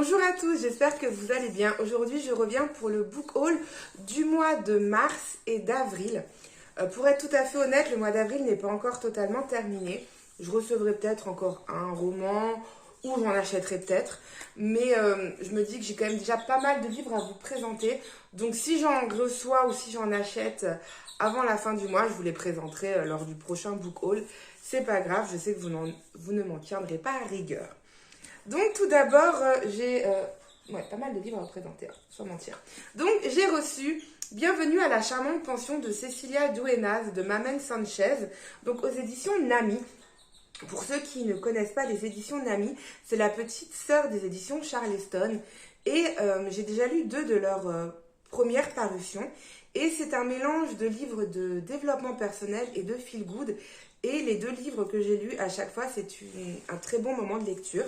Bonjour à tous, j'espère que vous allez bien. Aujourd'hui, je reviens pour le book haul du mois de mars et d'avril. Pour être tout à fait honnête, le mois d'avril n'est pas encore totalement terminé. Je recevrai peut-être encore un roman ou j'en achèterai peut-être. Mais je me dis que j'ai quand même déjà pas mal de livres à vous présenter. Donc si j'en reçois ou si j'en achète avant la fin du mois, je vous les présenterai lors du prochain book haul. C'est pas grave, je sais que vous ne m'en tiendrez pas à rigueur. Donc tout d'abord, j'ai pas mal de livres à vous présenter, sans mentir. Donc j'ai reçu Bienvenue à la charmante pension de Cecilia Dueñas de Mamen Sanchez, donc aux éditions Nami. Pour ceux qui ne connaissent pas les éditions Nami, c'est la petite sœur des éditions Charleston. Et j'ai déjà lu 2 de leurs premières parutions. Et c'est un mélange de livres de développement personnel et de feel good. Et les 2 livres que j'ai lus, à chaque fois, c'est un très bon moment de lecture.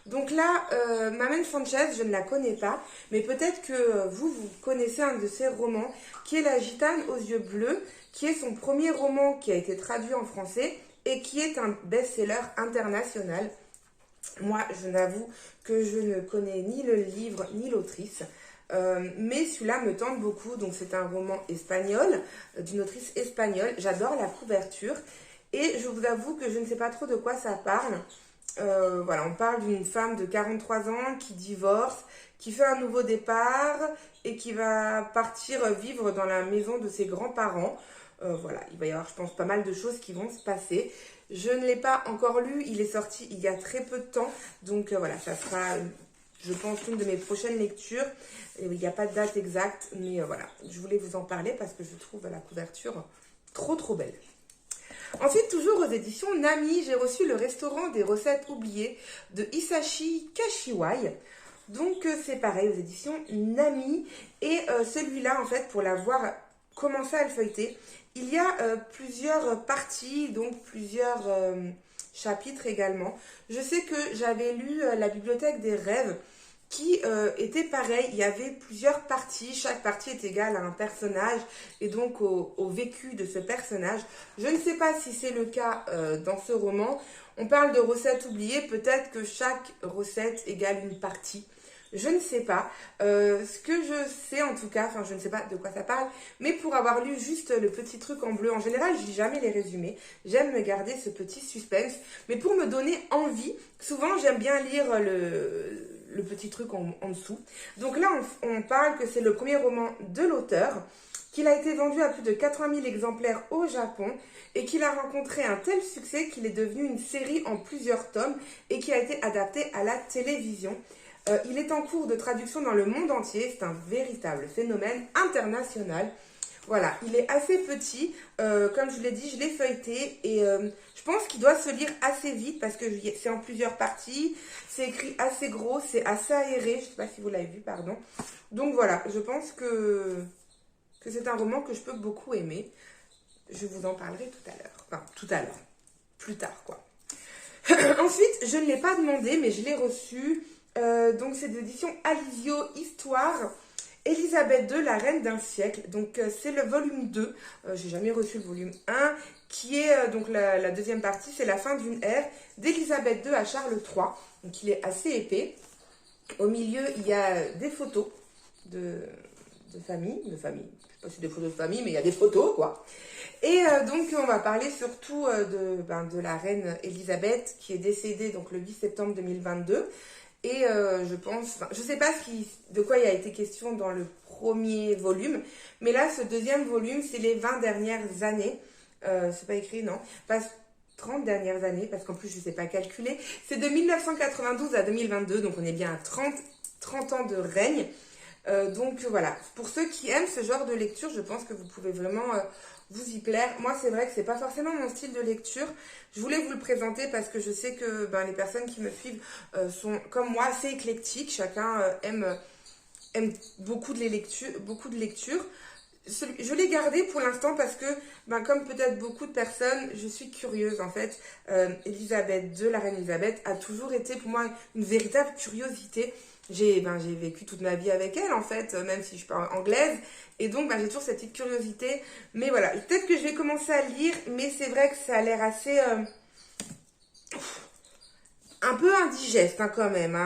Donc là, Mamen Sanchez, je ne la connais pas, mais peut-être que vous connaissez un de ses romans, qui est La Gitane aux yeux bleus, qui est son premier roman qui a été traduit en français et qui est un best-seller international. Moi, je n'avoue que je ne connais ni le livre ni l'autrice, mais celui-là me tente beaucoup. Donc c'est un roman espagnol, d'une autrice espagnole. J'adore la couverture et je vous avoue que je ne sais pas trop de quoi ça parle. On parle d'une femme de 43 ans qui divorce, qui fait un nouveau départ et qui va partir vivre dans la maison de ses grands-parents. Il va y avoir, je pense, pas mal de choses qui vont se passer. Je ne l'ai pas encore lu, il est sorti il y a très peu de temps. Donc ça sera, je pense, une de mes prochaines lectures. Il n'y a pas de date exacte, mais je voulais vous en parler parce que je trouve la couverture trop belle. Ensuite, toujours aux éditions Nami, j'ai reçu Le restaurant des recettes oubliées de Hisashi Kashiwai. Donc c'est pareil aux éditions Nami. Et celui-là, en fait, pour l'avoir commencé à le feuilleter, il y a plusieurs parties, donc plusieurs chapitres également. Je sais que j'avais lu La bibliothèque des rêves, qui était pareil. Il y avait plusieurs parties, chaque partie est égale à un personnage et donc au vécu de ce personnage. Je ne sais pas si c'est le cas dans ce roman. On parle de recettes oubliées, peut-être que chaque recette égale une partie. Je ne sais pas. Ce que je sais en tout cas, je ne sais pas de quoi ça parle, mais pour avoir lu juste le petit truc en bleu, en général, je lis jamais les résumés. J'aime me garder ce petit suspense, mais pour me donner envie, souvent j'aime bien lire le petit truc en dessous. Donc là, on parle que c'est le premier roman de l'auteur, qu'il a été vendu à plus de 80 000 exemplaires au Japon et qu'il a rencontré un tel succès qu'il est devenu une série en plusieurs tomes et qui a été adapté à la télévision. Il est en cours de traduction dans le monde entier, c'est un véritable phénomène international. Voilà, il est assez petit, comme je vous l'ai dit, je l'ai feuilleté et je pense qu'il doit se lire assez vite parce que c'est en plusieurs parties, c'est écrit assez gros, c'est assez aéré, je ne sais pas si vous l'avez vu, pardon. Donc voilà, je pense que c'est un roman que je peux beaucoup aimer. Je vous en parlerai tout à l'heure, plus tard quoi. Ensuite, je ne l'ai pas demandé mais je l'ai reçu, donc c'est d'édition Alizio Histoire. Elisabeth II, la reine d'un siècle. Donc c'est le volume 2. J'ai jamais reçu le volume 1, qui est donc la deuxième partie, c'est la fin d'une ère d'Elisabeth II à Charles III. Donc il est assez épais. Au milieu, il y a des photos de famille. Je ne sais pas si c'est des photos de famille, mais il y a des photos, quoi. Et donc on va parler surtout de la reine Elisabeth, qui est décédée donc le 8 septembre 2022. Et je sais pas de quoi il a été question dans le premier volume, mais là, ce deuxième volume, c'est les 20 dernières années. C'est pas écrit, non, pas 30 dernières années, parce qu'en plus, je sais pas calculer. C'est de 1992 à 2022, donc on est bien à 30 ans de règne. Donc voilà, pour ceux qui aiment ce genre de lecture, je pense que vous pouvez vraiment vous y plaire. Moi, c'est vrai que c'est pas forcément mon style de lecture. Je voulais vous le présenter parce que je sais que les personnes qui me suivent sont, comme moi, assez éclectiques. Chacun aime beaucoup de lectures. Je l'ai gardé pour l'instant parce que, comme peut-être beaucoup de personnes, je suis curieuse en fait. Elisabeth II, la reine Elisabeth, a toujours été pour moi une véritable curiosité. J'ai vécu toute ma vie avec elle en fait, même si je parle anglaise. Et donc j'ai toujours cette petite curiosité. Mais voilà, peut-être que je vais commencer à lire, mais c'est vrai que ça a l'air assez... un peu indigeste quand même.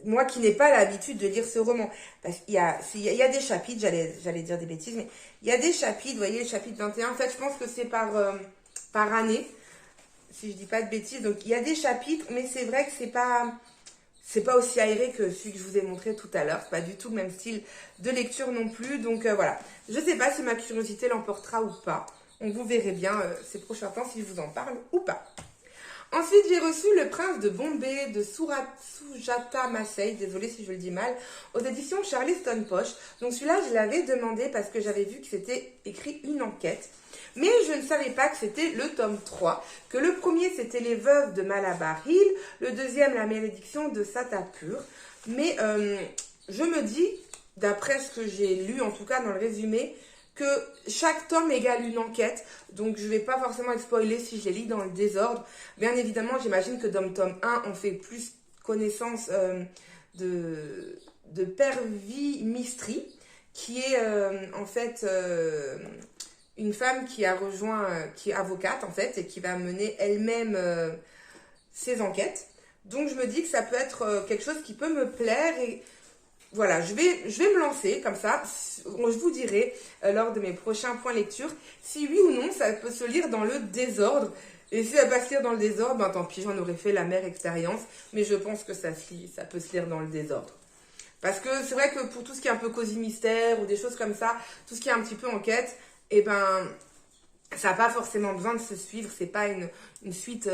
moi qui n'ai pas l'habitude de lire ce roman, parce qu'il y a des chapitres, j'allais dire des bêtises, mais il y a des chapitres, vous voyez, le chapitre 21, en fait, je pense que c'est par année, si je dis pas de bêtises, donc il y a des chapitres, mais c'est vrai que c'est pas aussi aéré que celui que je vous ai montré tout à l'heure, c'est pas du tout le même style de lecture non plus, donc voilà. Je sais pas si ma curiosité l'emportera ou pas, on vous verrez bien ces prochains temps si je vous en parle ou pas. Ensuite, j'ai reçu Le Prince de Bombay de Sujata Massey, désolée si je le dis mal, aux éditions Charleston Poche. Donc celui-là, je l'avais demandé parce que j'avais vu que c'était écrit une enquête. Mais je ne savais pas que c'était le tome 3, que le premier c'était Les Veuves de Malabar Hill, le deuxième La Malédiction de Satapur. Mais je me dis, d'après ce que j'ai lu, en tout cas dans le résumé, que chaque tome égale une enquête, donc je ne vais pas forcément être spoilée si je les lis dans le désordre. Bien évidemment, j'imagine que dans le tome 1, on fait plus connaissance de Pervi Mistry, qui est en fait une femme qui a rejoint, qui est avocate en fait, et qui va mener elle-même ses enquêtes. Donc je me dis que ça peut être quelque chose qui peut me plaire et voilà, je vais me lancer comme ça. Je vous dirai lors de mes prochains points lecture si oui ou non ça peut se lire dans le désordre. Et si ça va se lire dans le désordre, ben tant pis, j'en aurais fait l'amère expérience. Mais je pense que ça peut se lire dans le désordre. Parce que c'est vrai que pour tout ce qui est un peu cosy mystère ou des choses comme ça, tout ce qui est un petit peu enquête, eh ben ça n'a pas forcément besoin de se suivre. C'est pas une suite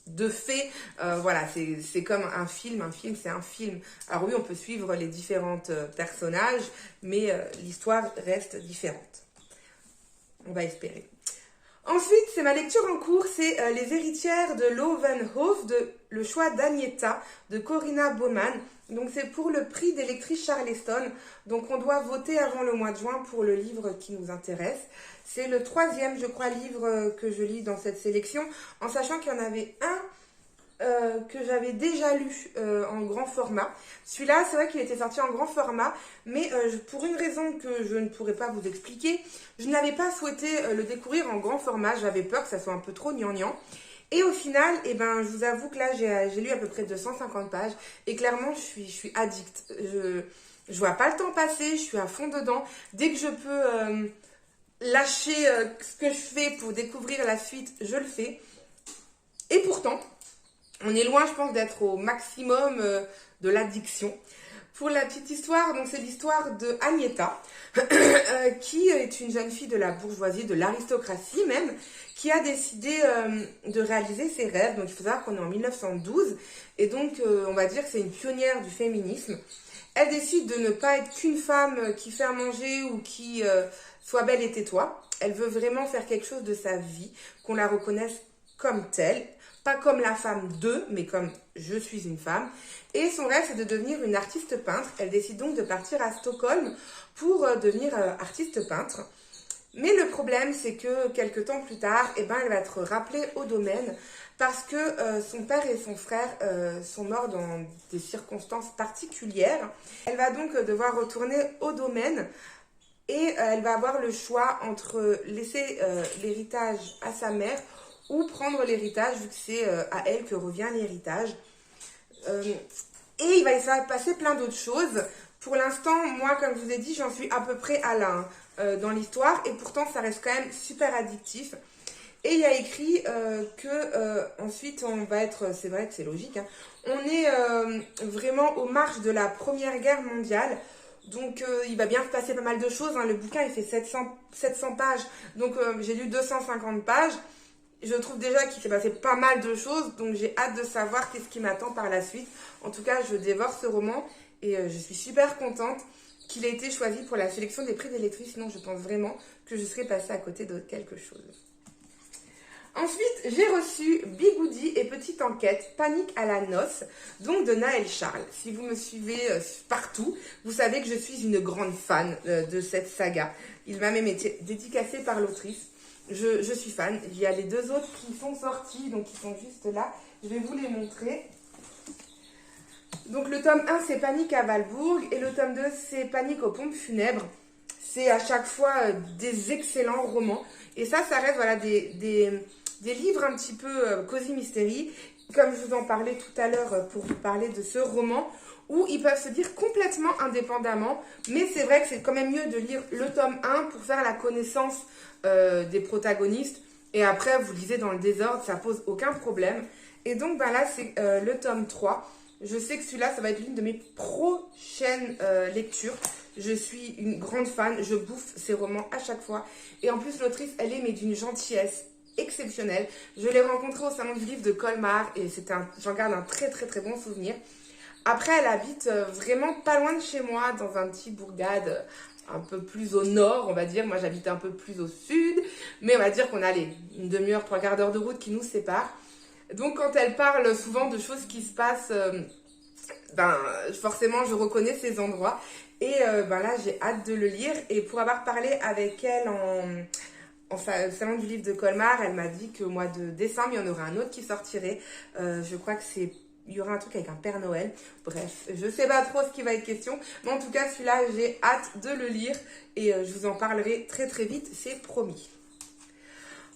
de faits, voilà, c'est comme un film c'est un film. Alors oui, on peut suivre les différents personnages, mais l'histoire reste différente. On va espérer. Ensuite, c'est ma lecture en cours, c'est Les héritières de Lovenhof, le choix d'Agneta, de Corinna Baumann. Donc c'est pour le prix des lectrices Charleston. Donc on doit voter avant le mois de juin pour le livre qui nous intéresse. C'est le 3e, je crois, livre que je lis dans cette sélection, en sachant qu'il y en avait un que j'avais déjà lu en grand format. Celui-là, c'est vrai qu'il était sorti en grand format, mais pour une raison que je ne pourrais pas vous expliquer, je n'avais pas souhaité le découvrir en grand format. J'avais peur que ça soit un peu trop gnangnan. Et au final, eh ben, je vous avoue que là, j'ai lu à peu près 250 pages, et clairement, je suis addict. Je vois pas le temps passer, je suis à fond dedans. Dès que je peux lâcher ce que je fais pour découvrir la suite, je le fais. Et pourtant, on est loin, je pense, d'être au maximum de l'addiction. Pour la petite histoire, donc c'est l'histoire de Agneta, qui est une jeune fille de la bourgeoisie, de l'aristocratie même, qui a décidé de réaliser ses rêves. Donc il faut savoir qu'on est en 1912, et donc on va dire que c'est une pionnière du féminisme. Elle décide de ne pas être qu'une femme qui fait à manger ou qui soit belle et tais-toi. Elle veut vraiment faire quelque chose de sa vie, qu'on la reconnaisse comme telle. Pas comme la femme de, mais comme je suis une femme. Et son rêve, c'est de devenir une artiste peintre. Elle décide donc de partir à Stockholm pour devenir artiste peintre. Mais le problème, c'est que quelques temps plus tard, eh ben, elle va être rappelée au domaine parce que son père et son frère sont morts dans des circonstances particulières. Elle va donc devoir retourner au domaine et elle va avoir le choix entre laisser l'héritage à sa mère ou prendre l'héritage, vu que c'est à elle que revient l'héritage. Et il va y se passer plein d'autres choses. Pour l'instant, moi, comme je vous ai dit, j'en suis à peu près à là dans l'histoire, et pourtant, ça reste quand même super addictif. Et il y a écrit que ensuite, on va être, c'est vrai que c'est logique, hein, on est vraiment aux marches de la Première Guerre mondiale. Donc il va bien se passer pas mal de choses, hein. Le bouquin, il fait 700 pages, donc j'ai lu 250 pages. Je trouve déjà qu'il s'est passé pas mal de choses, donc j'ai hâte de savoir qu'est-ce qui m'attend par la suite. En tout cas, je dévore ce roman et je suis super contente qu'il ait été choisi pour la sélection des prix des lectrices. Sinon, je pense vraiment que je serais passée à côté de quelque chose. Ensuite, j'ai reçu Bigoudi et Petite Enquête, Panique à la noce, donc de Naël Charles. Si vous me suivez partout, vous savez que je suis une grande fan de cette saga. Il m'a même été dédicacé par l'autrice. Je suis fan. Il y a les deux autres qui sont sortis, donc ils sont juste là. Je vais vous les montrer. Donc le tome 1, c'est Panique à Valbourg, et le tome 2, c'est Panique aux pompes funèbres. C'est à chaque fois des excellents romans. Et ça reste voilà, des livres un petit peu cosy mystery. comme je vous en parlais tout à l'heure pour vous parler de ce roman, où ils peuvent se lire complètement indépendamment, mais c'est vrai que c'est quand même mieux de lire le tome 1 pour faire la connaissance des protagonistes, et après vous lisez dans le désordre, ça pose aucun problème. Et donc là c'est le tome 3. Je sais que celui-là, ça va être l'une de mes prochaines lectures. Je suis une grande fan, je bouffe ces romans à chaque fois. Et en plus, l'autrice, elle est mais d'une gentillesse exceptionnelle. Je l'ai rencontrée au salon du livre de Colmar et j'en garde un très très très bon souvenir. Après, elle habite vraiment pas loin de chez moi, dans un petit bourgade un peu plus au nord, on va dire. Moi, j'habite un peu plus au sud, mais on va dire qu'on a une demi-heure, 3/4 d'heure de route qui nous séparent. Donc quand elle parle souvent de choses qui se passent, forcément je reconnais ces endroits. Et là j'ai hâte de le lire. Et pour avoir parlé avec elle au salon du livre de Colmar, elle m'a dit qu'au mois de décembre, il y en aurait un autre qui sortirait. Je crois que il y aura un truc avec un Père Noël. Bref, je sais pas trop ce qui va être question. Mais en tout cas, celui-là, j'ai hâte de le lire. Et je vous en parlerai très très vite, c'est promis.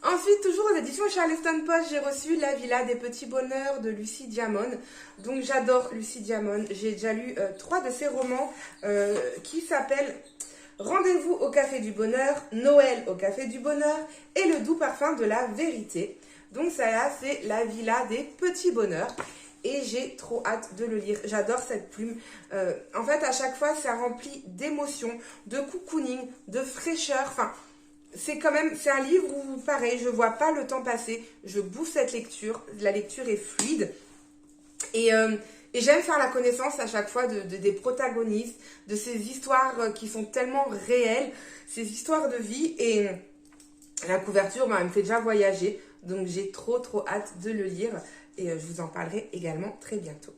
Ensuite, toujours aux éditions Charleston Post, j'ai reçu La Villa des Petits Bonheurs de Lucie Diamond. Donc j'adore Lucie Diamond. J'ai déjà lu 3 de ses romans qui s'appellent Rendez-vous au Café du Bonheur, Noël au Café du Bonheur et Le Doux Parfum de la Vérité. Donc ça là, c'est La Villa des Petits Bonheurs. Et j'ai trop hâte de le lire. J'adore cette plume. En fait, à chaque fois, ça remplit d'émotions, de cocooning, de fraîcheur. Enfin, c'est un livre où, pareil, je vois pas le temps passer. Je bouffe cette lecture. La lecture est fluide. Et j'aime faire la connaissance à chaque fois des protagonistes, de ces histoires qui sont tellement réelles, ces histoires de vie. Et la couverture, elle me fait déjà voyager. Donc, j'ai trop hâte de le lire. Et je vous en parlerai également très bientôt.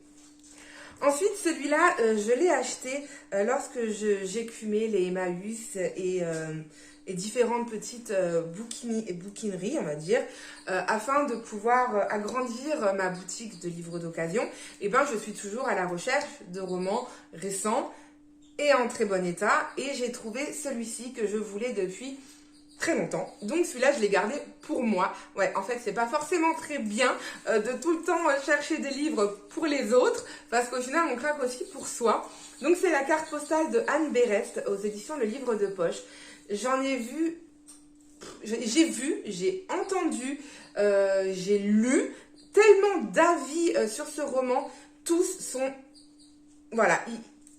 Ensuite, celui-là, je l'ai acheté lorsque j'écumais les Emmaüs et différentes petites bouquineries, on va dire, afin de pouvoir agrandir ma boutique de livres d'occasion. Et je suis toujours à la recherche de romans récents et en très bon état. Et j'ai trouvé celui-ci que je voulais depuis très longtemps. Donc celui-là, je l'ai gardé pour moi. Ouais, en fait, c'est pas forcément très bien de tout le temps chercher des livres pour les autres, parce qu'au final, on craque aussi pour soi. Donc c'est la carte postale de Anne Berest aux éditions Le Livre de Poche. J'en ai vu, j'ai entendu, j'ai lu tellement d'avis sur ce roman. Tous sont, voilà,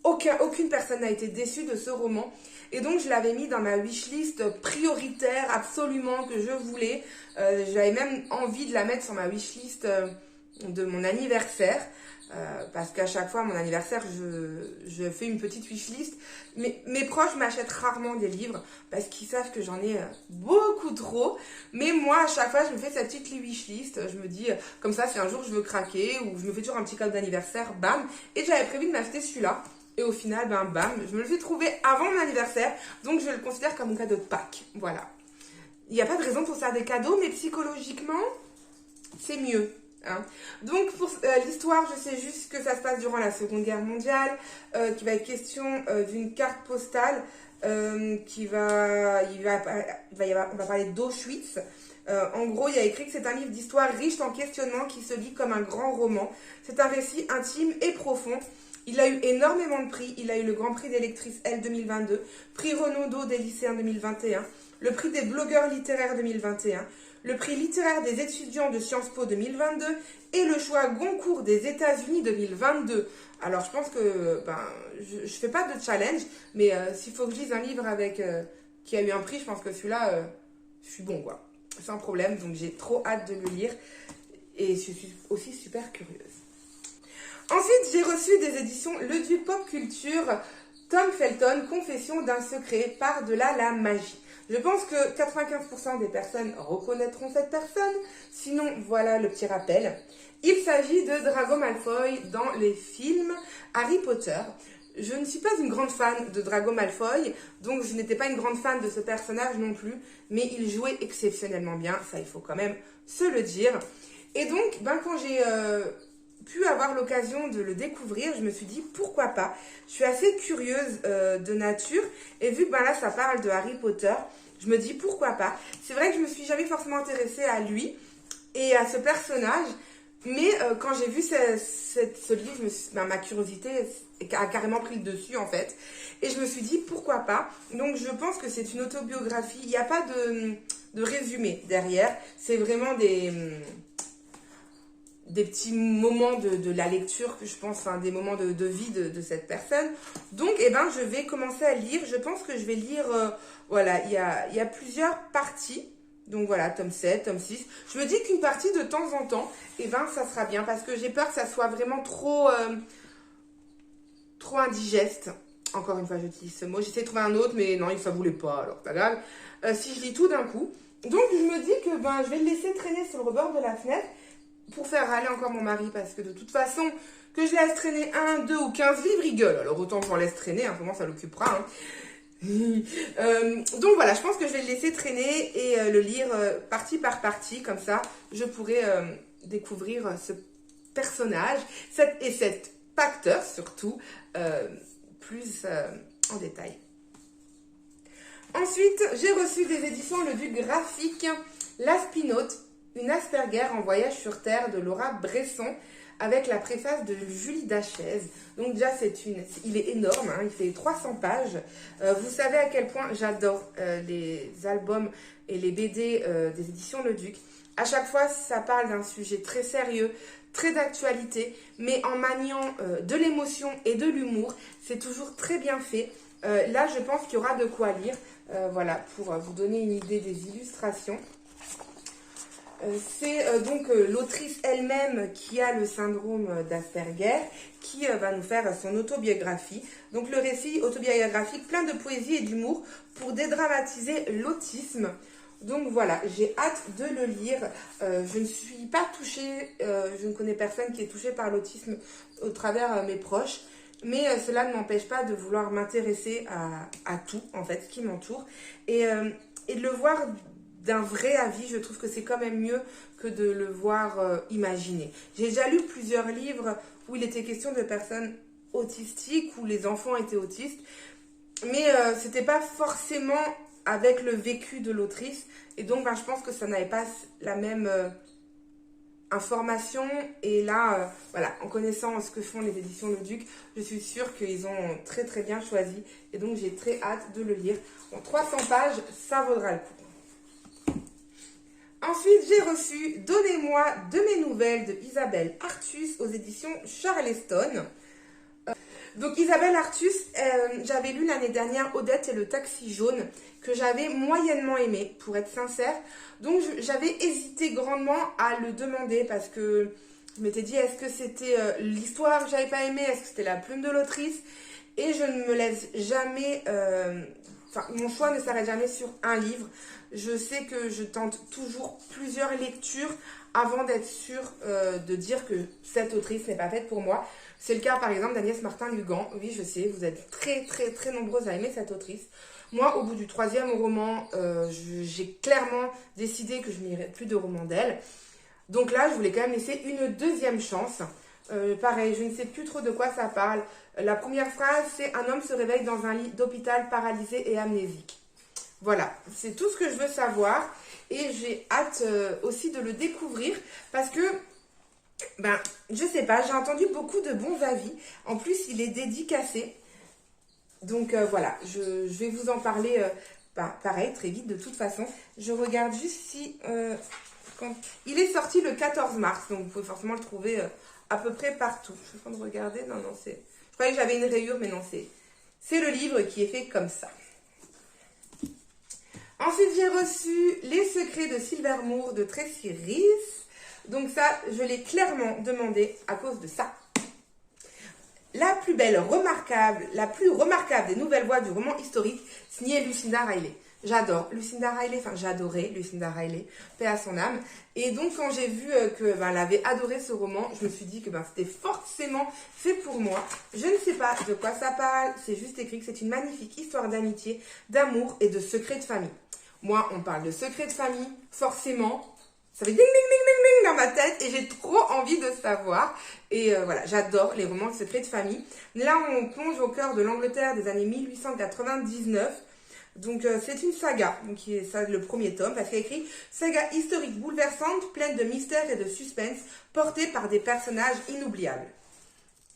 aucune personne n'a été déçue de ce roman. Et donc, je l'avais mis dans ma wishlist prioritaire, absolument, que je voulais. J'avais même envie de la mettre sur ma wishlist de mon anniversaire. Parce qu'à chaque fois, à mon anniversaire, je fais une petite wishlist. Mais mes proches m'achètent rarement des livres parce qu'ils savent que j'en ai beaucoup trop. Mais moi, à chaque fois, je me fais cette petite wishlist. Je me dis, comme ça, si un jour je veux craquer ou je me fais toujours un petit cadeau d'anniversaire, bam. Et j'avais prévu de m'acheter celui-là. Et au final, bam, je me le fais trouver avant mon anniversaire. Donc, je le considère comme mon cadeau de Pâques. Voilà. Il n'y a pas de raison pour faire des cadeaux, mais psychologiquement, c'est mieux. Hein. Donc, pour l'histoire, je sais juste que ça se passe durant la Seconde Guerre mondiale, qu'il va être question d'une carte postale on va parler d'Auschwitz. En gros, il y a écrit que c'est un livre d'histoire riche en questionnements qui se lit comme un grand roman. C'est un récit intime et profond. Il a eu énormément de prix. Il a eu le Grand Prix des lectrices L 2022, prix Renaudot des lycéens 2021, le prix des blogueurs littéraires 2021, le prix littéraire des étudiants de Sciences Po 2022 et le choix Goncourt des États-Unis 2022. Alors, je pense que je fais pas de challenge, mais s'il faut que je lise un livre qui a eu un prix, je pense que celui-là, je suis bon, quoi. Sans problème. Donc, j'ai trop hâte de le lire et je suis aussi super curieuse. Ensuite, j'ai reçu des éditions Le Duc Pop Culture, Tom Felton, Confession d'un secret, par-delà la magie. Je pense que 95% des personnes reconnaîtront cette personne, sinon voilà le petit rappel. Il s'agit de Drago Malfoy dans les films Harry Potter. Je ne suis pas une grande fan de Drago Malfoy, donc je n'étais pas une grande fan de ce personnage non plus, mais il jouait exceptionnellement bien, ça il faut quand même se le dire. Et donc, quand j'ai pu avoir l'occasion de le découvrir, je me suis dit pourquoi pas. Je suis assez curieuse de nature et vu que là ça parle de Harry Potter, je me dis pourquoi pas. C'est vrai que je me suis jamais forcément intéressée à lui et à ce personnage, Mais quand j'ai vu ce livre, ma curiosité a carrément pris le dessus en fait. Et je me suis dit pourquoi pas. Donc je pense que c'est une autobiographie. Il n'y a pas de résumé derrière. C'est vraiment des petits moments de la lecture que je pense, enfin, des moments de vie de cette personne. Donc, eh ben, je vais commencer à lire. Je pense que je vais lire, voilà, il y a plusieurs parties. Donc voilà, tome 7, tome 6. Je me dis qu'une partie de temps en temps, eh ben, ça sera bien parce que j'ai peur que ça soit vraiment trop indigeste. Encore une fois, j'utilise ce mot. J'essaie de trouver un autre, mais non, ça voulait pas, alors pas grave. Si je lis tout d'un coup. Donc, je me dis que ben, je vais le laisser traîner sur le rebord de la fenêtre pour faire râler encore mon mari, parce que de toute façon, que je laisse traîner 1, 2 ou 15 livres, il gueule. Alors autant que j'en laisse traîner, hein, comment ça l'occupera. Hein. Donc voilà, je pense que je vais le laisser traîner et le lire partie par partie, comme ça, je pourrai découvrir ce personnage et cet acteur surtout, plus en détail. Ensuite, j'ai reçu des éditions Le Duc graphique, La Spinote, une Asperger en voyage sur Terre de Laura Bresson, avec la préface de Julie Dachez. Donc déjà, il est énorme, hein, il fait 300 pages. Vous savez à quel point j'adore les albums et les BD des éditions Le Duc. À chaque fois, ça parle d'un sujet très sérieux, très d'actualité, mais en maniant de l'émotion et de l'humour. C'est toujours très bien fait. Là, je pense qu'il y aura de quoi lire. Voilà, pour vous donner une idée des illustrations. C'est donc l'autrice elle-même qui a le syndrome d'Asperger qui va nous faire son autobiographie. Donc le récit autobiographique plein de poésie et d'humour pour dédramatiser l'autisme. Donc voilà, j'ai hâte de le lire. Je ne suis pas touchée, je ne connais personne qui est touché par l'autisme au travers mes proches. Mais cela ne m'empêche pas de vouloir m'intéresser à tout, en fait, ce qui m'entoure. Et de le voir d'un vrai avis, je trouve que c'est quand même mieux que de le voir imaginer. J'ai déjà lu plusieurs livres où il était question de personnes autistiques, où les enfants étaient autistes, mais c'était pas forcément avec le vécu de l'autrice, et donc ben, je pense que ça n'avait pas la même information, et là, voilà, en connaissant ce que font les éditions Le Duc, je suis sûre qu'ils ont très très bien choisi, et donc j'ai très hâte de le lire. En 300 pages, ça vaudra le coup. Ensuite, j'ai reçu Donnez-moi de mes nouvelles de Isabelle Artus aux éditions Charleston. Donc Isabelle Artus, j'avais lu l'année dernière Odette et le taxi jaune, que j'avais moyennement aimé, pour être sincère. Donc j'avais hésité grandement à le demander parce que je m'étais dit, est-ce que c'était l'histoire que j'avais pas aimé, est-ce que c'était la plume de l'autrice? Et je ne me laisse jamais... mon choix ne s'arrête jamais sur un livre. Je sais que je tente toujours plusieurs lectures avant d'être sûre de dire que cette autrice n'est pas faite pour moi. C'est le cas par exemple d'Agnès Martin-Lugan. Oui, je sais, vous êtes très très très nombreuses à aimer cette autrice. Moi, au bout du 3e roman, j'ai clairement décidé que je n'irais plus de romans d'elle. Donc là, je voulais quand même laisser une deuxième chance. Pareil, je ne sais plus trop de quoi ça parle. La première phrase, c'est « Un homme se réveille dans un lit d'hôpital paralysé et amnésique ». Voilà, c'est tout ce que je veux savoir. Et j'ai hâte aussi de le découvrir parce que, ben, je sais pas, j'ai entendu beaucoup de bons avis. En plus, il est dédicacé. Donc voilà, je vais vous en parler, pareil, très vite de toute façon. Je regarde juste si... Il est sorti le 14 mars, donc vous pouvez forcément le trouver à peu près partout. Je suis en train de regarder, non, c'est... Je croyais que j'avais une rayure, mais non, c'est le livre qui est fait comme ça. Ensuite, j'ai reçu Les Secrets de Silvermoor de Tracy Rees. Donc ça, je l'ai clairement demandé à cause de ça. La plus remarquable des nouvelles voix du roman historique, signée Lucinda Riley. J'adore Lucinda Riley, enfin j'adorais Lucinda Riley, paix à son âme. Et donc quand j'ai vu qu'elle avait adoré ce roman, je me suis dit que c'était forcément fait pour moi. Je ne sais pas de quoi ça parle, c'est juste écrit que c'est une magnifique histoire d'amitié, d'amour et de secrets de famille. Moi, on parle de secrets de famille, forcément, ça fait ding ding ding ding ding dans ma tête et j'ai trop envie de savoir. Et voilà, j'adore les romans de secrets de famille. Là, on plonge au cœur de l'Angleterre des années 1899. Donc c'est une saga, donc qui est ça, le premier tome, parce qu'il y a écrit saga historique bouleversante, pleine de mystères et de suspense, portée par des personnages inoubliables.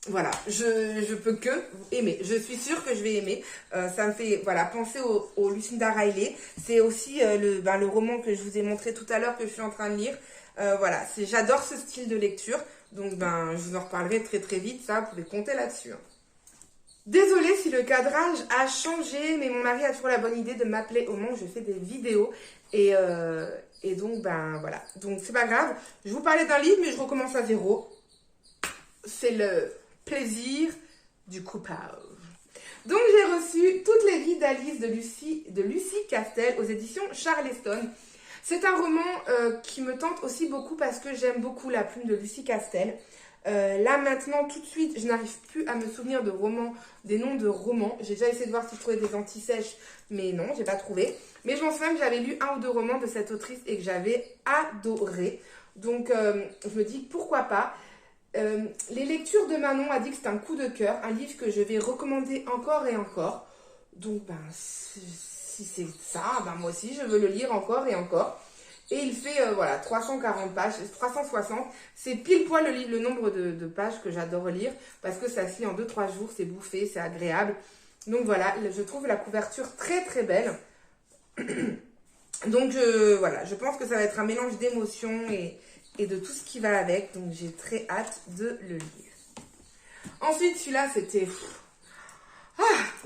Voilà, je peux que aimer. Je suis sûre que je vais aimer. Ça me fait voilà penser au Lucinda Riley. C'est aussi le roman que je vous ai montré tout à l'heure que je suis en train de lire. Voilà, j'adore ce style de lecture. Donc je vous en reparlerai très très vite. Ça, vous pouvez compter là-dessus. Désolée si le cadrage a changé, mais mon mari a toujours la bonne idée de m'appeler au moment où je fais des vidéos. Et donc voilà. Donc c'est pas grave. Je vous parlais d'un livre, mais je recommence à zéro. C'est le plaisir du coupable. Donc j'ai reçu Toutes les vies d'Alice de Lucie Castel aux éditions Charleston. C'est un roman qui me tente aussi beaucoup parce que j'aime beaucoup la plume de Lucie Castel. Là maintenant tout de suite je n'arrive plus à me souvenir des noms de romans. J'ai déjà essayé de voir si je trouvais des anti-sèches, mais non, j'ai pas trouvé. Mais je m'en souviens que j'avais lu 1 ou 2 romans de cette autrice et que j'avais adoré. Donc je me dis pourquoi pas. Les lectures de Manon a dit que c'est un coup de cœur, un livre que je vais recommander encore et encore. Donc si c'est ça, moi aussi je veux le lire encore et encore. Et il fait voilà 340 pages, 360. C'est pile poil le nombre de pages que j'adore lire parce que ça se lit en 2-3 jours, c'est bouffé, c'est agréable. Donc voilà, je trouve la couverture très très belle. Donc voilà, je pense que ça va être un mélange d'émotions et de tout ce qui va avec. Donc j'ai très hâte de le lire. Ensuite, celui-là, c'était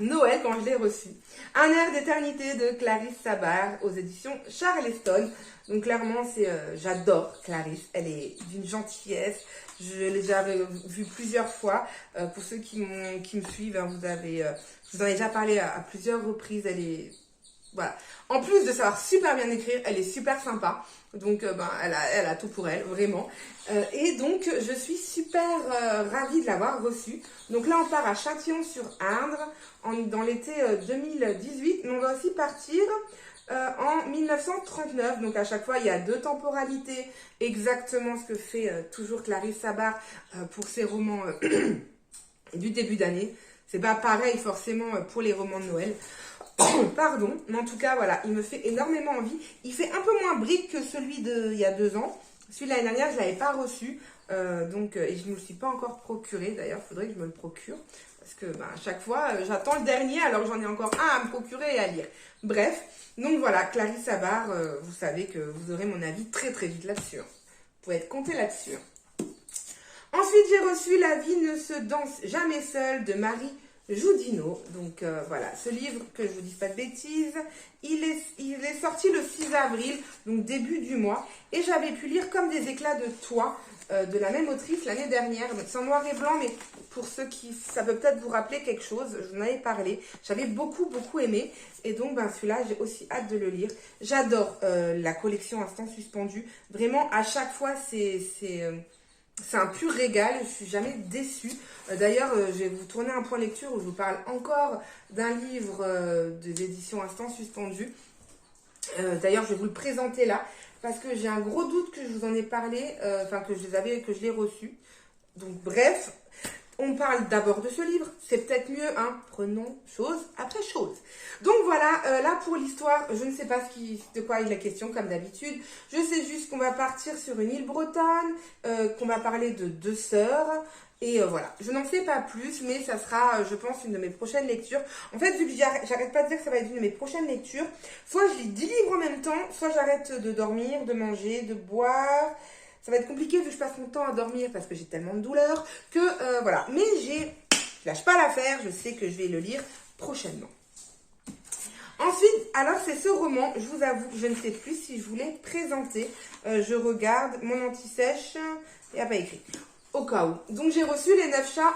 Noël quand je l'ai reçu. Un air d'éternité de Clarisse Sabar aux éditions Charleston. Donc clairement, j'adore Clarisse. Elle est d'une gentillesse. Je l'ai déjà vue plusieurs fois. Pour ceux qui me suivent, hein, je vous en ai déjà parlé à plusieurs reprises. Elle est... Voilà. En plus de savoir super bien écrire, elle est super sympa. Donc, elle a tout pour elle, vraiment. Et donc, je suis super ravie de l'avoir reçue. Donc là, on part à Châtillon-sur-Indre dans l'été 2018. Mais on va aussi partir en 1939. Donc, à chaque fois, il y a 2 temporalités. Exactement ce que fait toujours Clarisse Sabar pour ses romans du début d'année. C'est pas pareil forcément pour les romans de Noël. Pardon, mais en tout cas, voilà, il me fait énormément envie. Il fait un peu moins brique que celui d'il y a 2 ans. Celui de l'année dernière, je ne l'avais pas reçu. Et je ne me le suis pas encore procuré. D'ailleurs, il faudrait que je me le procure. Parce que à chaque fois, j'attends le dernier, alors que j'en ai encore un à me procurer et à lire. Bref, donc voilà, Clarisse Sabar, vous savez que vous aurez mon avis très très vite là-dessus. Vous pouvez être compté là-dessus. Ensuite, j'ai reçu La vie ne se danse jamais seule de Marie Joudinot. Donc voilà, ce livre, que je vous dise pas de bêtises, il est sorti le 6 avril, donc début du mois, et j'avais pu lire Comme des éclats de toit de la même autrice l'année dernière. C'est en noir et blanc, mais pour ceux ça peut peut-être vous rappeler quelque chose, je vous en avais parlé. J'avais beaucoup aimé, et donc celui-là, j'ai aussi hâte de le lire. J'adore la collection Instant Suspendu. Vraiment, à chaque fois, c'est un pur régal, je suis jamais déçue. D'ailleurs, je vais vous tourner un point lecture où je vous parle encore d'un livre des éditions Instant Suspendu. D'ailleurs, je vais vous le présenter là, parce que j'ai un gros doute que je vous en ai parlé, que je l'ai reçu. Donc bref, on parle d'abord de ce livre, c'est peut-être mieux, hein. Prenons chose après chose. Donc voilà, là pour l'histoire, je ne sais pas de quoi il est question comme d'habitude. Je sais juste qu'on va partir sur une île bretonne, qu'on va parler de 2 sœurs. Et voilà, je n'en sais pas plus, mais ça sera, je pense, une de mes prochaines lectures. En fait, vu que j'arrête pas de dire que ça va être une de mes prochaines lectures, soit je lis 10 livres en même temps, soit j'arrête de dormir, de manger, de boire. Ça va être compliqué vu que je passe mon temps à dormir parce que j'ai tellement de douleurs que voilà. Mais je lâche pas l'affaire, je sais que je vais le lire prochainement. Ensuite, alors c'est ce roman, je vous avoue que je ne sais plus si je vous l'ai présenté. Je regarde, mon anti-sèche, il n'y a pas écrit. Au cas où. Donc j'ai reçu les 9 chats,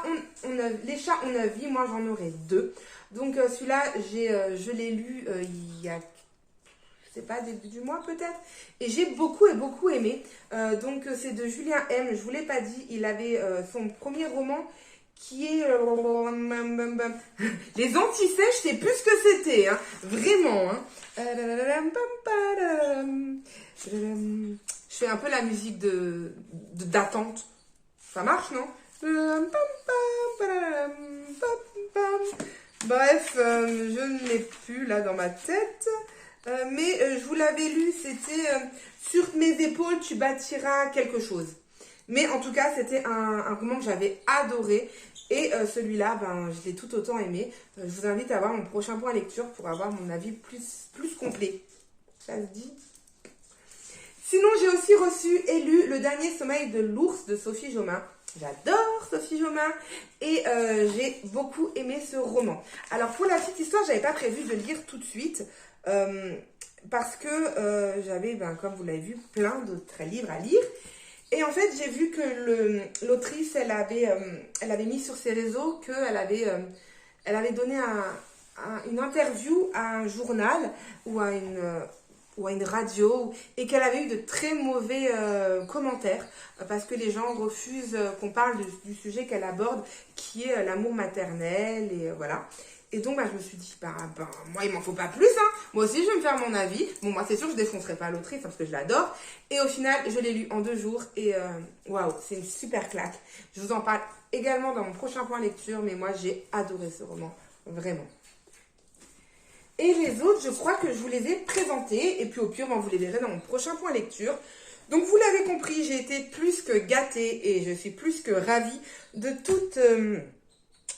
les chats ont 9 vies, moi j'en aurai 2. Donc celui-là, je l'ai lu il y a... je sais pas, début du mois peut-être. Et j'ai beaucoup aimé. Donc c'est de Julien M. Je vous l'ai pas dit, il avait son premier roman qui est... Les anti-sèches, c'est plus ce que c'était. Hein. Vraiment. Hein. Je fais un peu la musique d'attente. Ça marche, non? Bref, je ne l'ai plus là dans ma tête. Mais je vous l'avais lu, c'était sur mes épaules, tu bâtiras quelque chose. Mais en tout cas, c'était un roman que j'avais adoré. Et celui-là, ben, je l'ai tout autant aimé. Je vous invite à voir mon prochain point lecture pour avoir mon avis plus complet. Ça se dit? Sinon, j'ai aussi reçu et lu Le dernier sommeil de l'ours de Sophie Jomain. J'adore Sophie Jomain et j'ai beaucoup aimé ce roman. Alors, pour la petite histoire, j'avais pas prévu de le lire tout de suite. Parce que j'avais, ben, comme vous l'avez vu, plein d'autres livres à lire. Et en fait, j'ai vu que l'autrice, elle avait mis sur ses réseaux qu'elle avait donné une interview à un journal ou à une radio et qu'elle avait eu de très mauvais commentaires parce que les gens refusent qu'on parle du sujet qu'elle aborde qui est l'amour maternel et voilà. Et donc, bah, je me suis dit, moi, il m'en faut pas plus, hein. Moi aussi, je vais me faire mon avis. Bon, moi, c'est sûr, je défoncerai pas l'autrice, hein, parce que je l'adore. Et au final, je l'ai lu en 2 jours. Et waouh, c'est une super claque. Je vous en parle également dans mon prochain point lecture. Mais moi, j'ai adoré ce roman. Vraiment. Et les autres, je crois que je vous les ai présentés. Et puis, au pire, ben, vous les verrez dans mon prochain point lecture. Donc, vous l'avez compris, j'ai été plus que gâtée. Et je suis plus que ravie de toutes...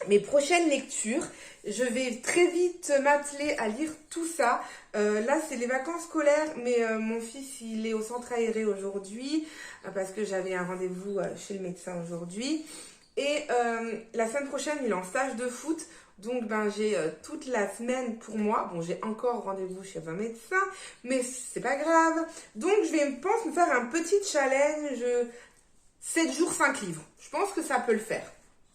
mes prochaines lectures. Je vais très vite m'atteler à lire tout ça. Là, c'est les vacances scolaires, mais mon fils, il est au centre aéré aujourd'hui parce que j'avais un rendez-vous chez le médecin aujourd'hui. Et la semaine prochaine, il est en stage de foot. Donc, ben, j'ai toute la semaine pour moi. Bon, j'ai encore rendez-vous chez un médecin, mais c'est pas grave. Donc, je pense me faire un petit challenge 7 jours, 5 livres. Je pense que ça peut le faire.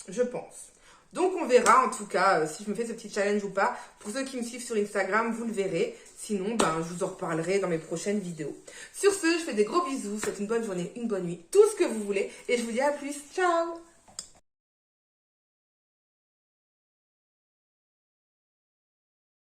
Je pense. Donc, on verra en tout cas si je me fais ce petit challenge ou pas. Pour ceux qui me suivent sur Instagram, vous le verrez. Sinon, ben, je vous en reparlerai dans mes prochaines vidéos. Sur ce, je fais des gros bisous. Je vous souhaite une bonne journée, une bonne nuit, tout ce que vous voulez. Et je vous dis à plus. Ciao!